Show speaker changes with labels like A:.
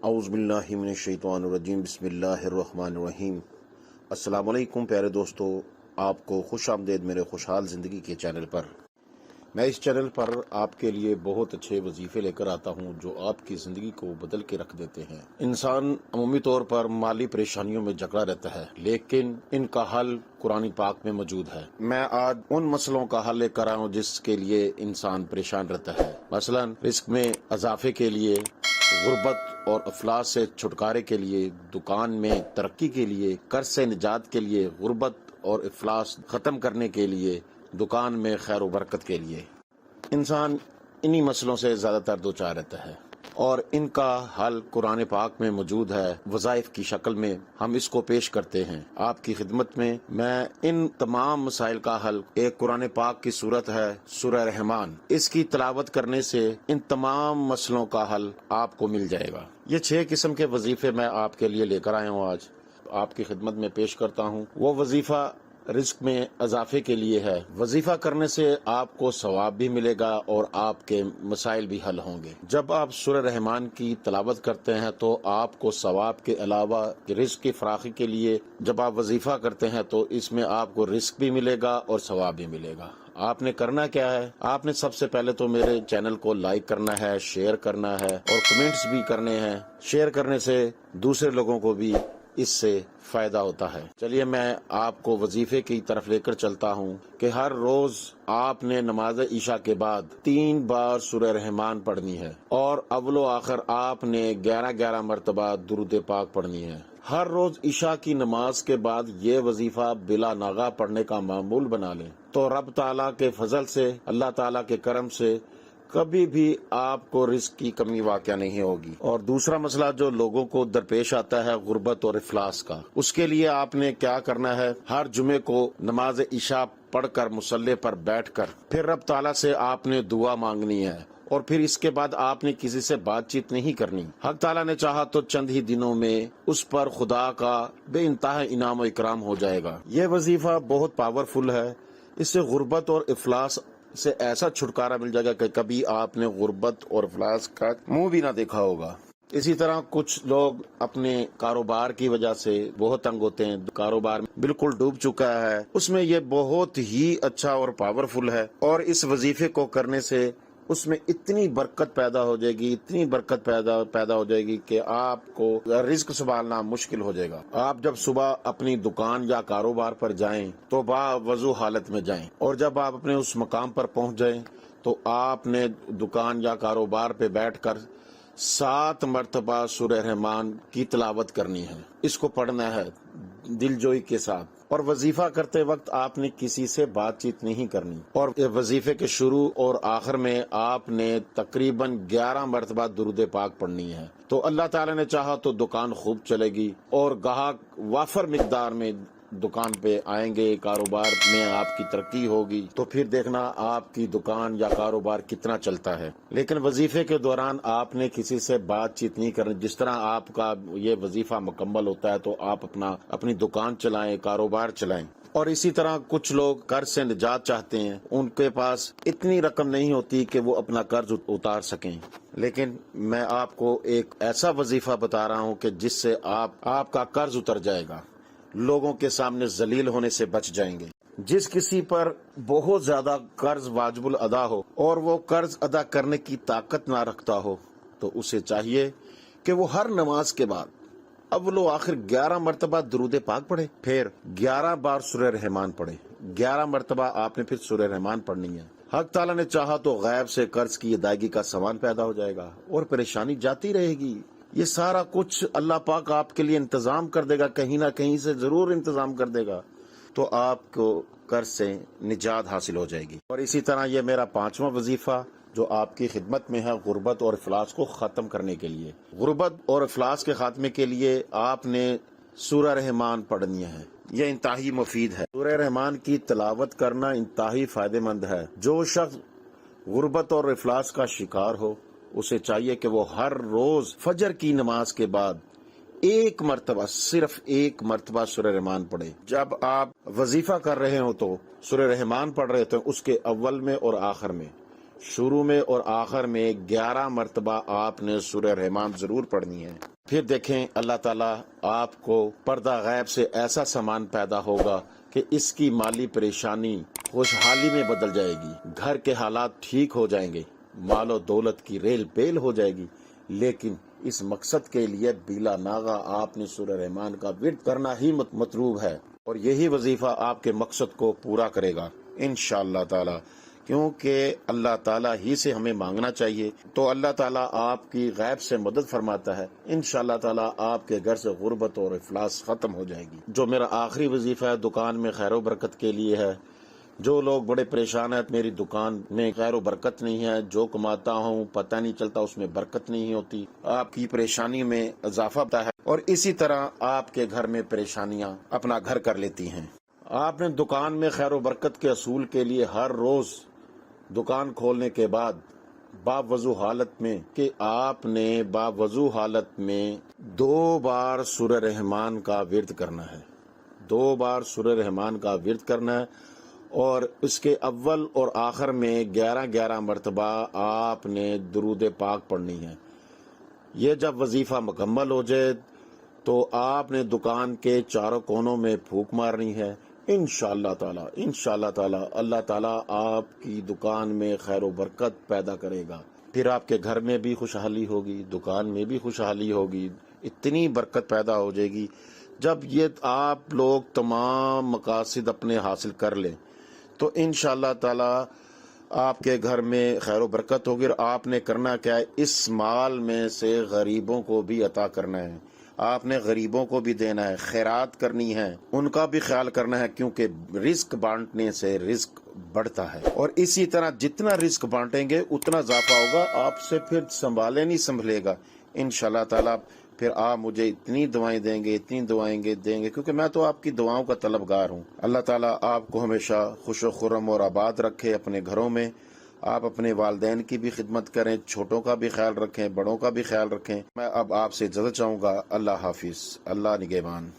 A: اعوذ باللہ من الشیطان الرجیم، بسم اللہ الرحمن الرحیم۔ السلام علیکم پیارے دوستو، آپ کو خوش آمدید میرے خوشحال زندگی کے چینل پر۔ میں اس چینل پر آپ کے لیے بہت اچھے وظیفے لے کر آتا ہوں جو آپ کی زندگی کو بدل کے رکھ دیتے ہیں۔ انسان عمومی طور پر مالی پریشانیوں میں جکڑا رہتا ہے، لیکن ان کا حل قرآن پاک میں موجود ہے۔ میں آج ان مسئلوں کا حل لے کر آیا ہوں جس کے لیے انسان پریشان رہتا ہے، مثلا رزق میں اضافے کے لیے، غربت اور افلاس سے چھٹکارے کے لیے، دکان میں ترقی کے لیے، قرض سے نجات کے لیے، غربت اور افلاس ختم کرنے کے لیے، دکان میں خیر و برکت کے لیے۔ انسان انہی مسئلوں سے زیادہ تر دوچار رہتا ہے اور ان کا حل قرآن پاک میں موجود ہے، وظائف کی شکل میں ہم اس کو پیش کرتے ہیں آپ کی خدمت میں۔ میں ان تمام مسائل کا حل، ایک قرآن پاک کی صورت ہے سورہ رحمان، اس کی تلاوت کرنے سے ان تمام مسئلوں کا حل آپ کو مل جائے گا۔ یہ 6 قسم کے وظیفے میں آپ کے لیے لے کر آیا ہوں، آج آپ کی خدمت میں پیش کرتا ہوں۔ وہ وظیفہ رزق میں اضافے کے لیے ہے۔ وظیفہ کرنے سے آپ کو ثواب بھی ملے گا اور آپ کے مسائل بھی حل ہوں گے۔ جب آپ سورہ رحمان کی تلاوت کرتے ہیں تو آپ کو ثواب کے علاوہ رزق کی فراخی کے لیے جب آپ وظیفہ کرتے ہیں تو اس میں آپ کو رزق بھی ملے گا اور ثواب بھی ملے گا۔ آپ نے کرنا کیا ہے؟ آپ نے سب سے پہلے تو میرے چینل کو لائک کرنا ہے، شیئر کرنا ہے اور کمنٹس بھی کرنے ہیں۔ شیئر کرنے سے دوسرے لوگوں کو بھی اس سے فائدہ ہوتا ہے۔ چلیے میں آپ کو وظیفے کی طرف لے کر چلتا ہوں کہ ہر روز آپ نے نماز عشاء کے بعد 3 بار سورہ رحمان پڑھنی ہے اور اول و آخر آپ نے 11 مرتبہ درود پاک پڑھنی ہے۔ ہر روز عشاء کی نماز کے بعد یہ وظیفہ بلا ناغہ پڑھنے کا معمول بنا لیں تو رب تعالیٰ کے فضل سے، اللہ تعالیٰ کے کرم سے کبھی بھی آپ کو رزق کی کمی واقع نہیں ہوگی۔ اور دوسرا مسئلہ جو لوگوں کو درپیش آتا ہے غربت اور افلاس کا، اس کے لیے آپ نے کیا کرنا ہے؟ ہر جمعے کو نماز عشاء پڑھ کر مصلی پر بیٹھ کر پھر رب تعالیٰ سے آپ نے دعا مانگنی ہے اور پھر اس کے بعد آپ نے کسی سے بات چیت نہیں کرنی۔ حق تعالیٰ نے چاہا تو چند ہی دنوں میں اس پر خدا کا بے انتہا انعام و اکرام ہو جائے گا۔ یہ وظیفہ بہت پاورفل ہے، اس سے غربت اور افلاس سے ایسا چھٹکارا مل جائے گا کہ کبھی آپ نے غربت اور افلاس کا منہ بھی نہ دیکھا ہوگا۔ اسی طرح کچھ لوگ اپنے کاروبار کی وجہ سے بہت تنگ ہوتے ہیں، کاروبار بالکل ڈوب چکا ہے، اس میں یہ بہت ہی اچھا اور پاورفل ہے اور اس وظیفے کو کرنے سے اس میں اتنی برکت پیدا ہو جائے گی، اتنی برکت پیدا ہو جائے گی کہ آپ کو رزق سنبھالنا مشکل ہو جائے گا۔ آپ جب صبح اپنی دکان یا کاروبار پر جائیں تو باوضو حالت میں جائیں اور جب آپ اپنے اس مقام پر پہنچ جائیں تو آپ نے دکان یا کاروبار پہ بیٹھ کر 7 مرتبہ سورہ رحمان کی تلاوت کرنی ہے۔ اس کو پڑھنا ہے دل جوئی کے ساتھ اور وظیفہ کرتے وقت آپ نے کسی سے بات چیت نہیں کرنی اور وظیفے کے شروع اور آخر میں آپ نے تقریباً 11 مرتبہ درود پاک پڑھنی ہے۔ تو اللہ تعالیٰ نے چاہا تو دکان خوب چلے گی اور گاہک وافر مقدار میں دکان پہ آئیں گے، کاروبار میں آپ کی ترقی ہوگی تو پھر دیکھنا آپ کی دکان یا کاروبار کتنا چلتا ہے۔ لیکن وظیفے کے دوران آپ نے کسی سے بات چیت نہیں کرنی۔ جس طرح آپ کا یہ وظیفہ مکمل ہوتا ہے تو آپ اپنی دکان چلائیں، کاروبار چلائیں۔ اور اسی طرح کچھ لوگ قرض سے نجات چاہتے ہیں، ان کے پاس اتنی رقم نہیں ہوتی کہ وہ اپنا قرض اتار سکیں، لیکن میں آپ کو ایک ایسا وظیفہ بتا رہا ہوں کہ جس سے آپ کا قرض اتر جائے گا، لوگوں کے سامنے ذلیل ہونے سے بچ جائیں گے۔ جس کسی پر بہت زیادہ قرض واجب الادا ہو اور وہ قرض ادا کرنے کی طاقت نہ رکھتا ہو تو اسے چاہیے کہ وہ ہر نماز کے بعد اول و آخر 11 مرتبہ درود پاک پڑھے، پھر 11 بار سورہ رحمان پڑھے۔ 11 مرتبہ آپ نے پھر سورہ رحمان پڑھنی ہے۔ حق تعالیٰ نے چاہا تو غیب سے قرض کی ادائیگی کا سامان پیدا ہو جائے گا اور پریشانی جاتی رہے گی۔ یہ سارا کچھ اللہ پاک آپ کے لیے انتظام کر دے گا، کہیں نہ کہیں سے ضرور انتظام کر دے گا، تو آپ کو قرض سے نجات حاصل ہو جائے گی۔ اور اسی طرح یہ میرا 5واں وظیفہ جو آپ کی خدمت میں ہے غربت اور افلاس کو ختم کرنے کے لیے۔ غربت اور افلاس کے خاتمے کے لیے آپ نے سورہ رحمان پڑھنی ہے، یہ انتہائی مفید ہے۔ سورہ رحمان کی تلاوت کرنا انتہائی فائدہ مند ہے۔ جو شخص غربت اور افلاس کا شکار ہو اسے چاہیے کہ وہ ہر روز فجر کی نماز کے بعد 1 مرتبہ، صرف 1 مرتبہ سورہ رحمان پڑھے۔ جب آپ وظیفہ کر رہے ہو تو سورہ رحمان پڑھ رہے تھے، اس کے اول میں اور آخر میں شروع میں اور آخر میں 11 مرتبہ آپ نے سورہ رحمان ضرور پڑھنی ہے۔ پھر دیکھیں اللہ تعالیٰ آپ کو پردہ غیب سے ایسا سامان پیدا ہوگا کہ اس کی مالی پریشانی خوشحالی میں بدل جائے گی، گھر کے حالات ٹھیک ہو جائیں گے، مال و دولت کی ریل پیل ہو جائے گی۔ لیکن اس مقصد کے لیے بلا ناغہ آپ نے سورہ رحمان کا ورد کرنا ہی مطلوب ہے، اور یہی وظیفہ آپ کے مقصد کو پورا کرے گا انشاءاللہ تعالی، کیونکہ اللہ تعالیٰ ہی سے ہمیں مانگنا چاہیے تو اللہ تعالیٰ آپ کی غیب سے مدد فرماتا ہے۔ انشاءاللہ تعالیٰ آپ کے گھر سے غربت اور افلاس ختم ہو جائے گی۔ جو میرا آخری وظیفہ ہے دکان میں خیر و برکت کے لیے ہے، جو لوگ بڑے پریشان ہیں میری دکان میں خیر و برکت نہیں ہے، جو کماتا ہوں پتہ نہیں چلتا اس میں برکت نہیں ہوتی، آپ کی پریشانی میں اضافہ ہوتا ہے، اور اسی طرح آپ کے گھر میں پریشانیاں اپنا گھر کر لیتی ہیں۔ آپ نے دکان میں خیر و برکت کے اصول کے لیے ہر روز دکان کھولنے کے بعد باوضو حالت میں کہ آپ نے باوضو حالت میں 2 بار سورہ رحمان کا ورد کرنا ہے، 2 بار سورہ رحمان کا ورد کرنا ہے، اور اس کے اول اور آخر میں 11 مرتبہ آپ نے درود پاک پڑھنی ہے۔ یہ جب وظیفہ مکمل ہو جائے تو آپ نے دکان کے چاروں کونوں میں پھونک مارنی ہے۔ انشاءاللہ تعالی اللہ تعالیٰ آپ کی دکان میں خیر و برکت پیدا کرے گا، پھر آپ کے گھر میں بھی خوشحالی ہوگی، دکان میں بھی خوشحالی ہوگی، اتنی برکت پیدا ہو جائے گی۔ جب یہ آپ لوگ تمام مقاصد اپنے حاصل کر لیں تو انشاءاللہ تعالی آپ کے گھر میں خیر و برکت ہوگی، اور آپ نے کرنا کیا ہے، اس مال میں سے غریبوں کو بھی عطا کرنا ہے، آپ نے غریبوں کو بھی دینا ہے، خیرات کرنی ہے، ان کا بھی خیال کرنا ہے، کیونکہ رزق بانٹنے سے رزق بڑھتا ہے، اور اسی طرح جتنا رزق بانٹیں گے اتنا اضافہ ہوگا، آپ سے پھر سنبھالے نہیں سنبھلے گا انشاءاللہ تعالی۔ پھر آپ مجھے اتنی دعائیں دیں گے، اتنی دعائیں دیں گے، کیونکہ میں تو آپ کی دعاؤں کا طلبگار ہوں۔ اللہ تعالیٰ آپ کو ہمیشہ خوش و خرم اور آباد رکھے اپنے گھروں میں۔ آپ اپنے والدین کی بھی خدمت کریں، چھوٹوں کا بھی خیال رکھیں، بڑوں کا بھی خیال رکھیں۔ میں اب آپ سے اجازت چاہوں گا۔ اللہ حافظ، اللہ نگہبان۔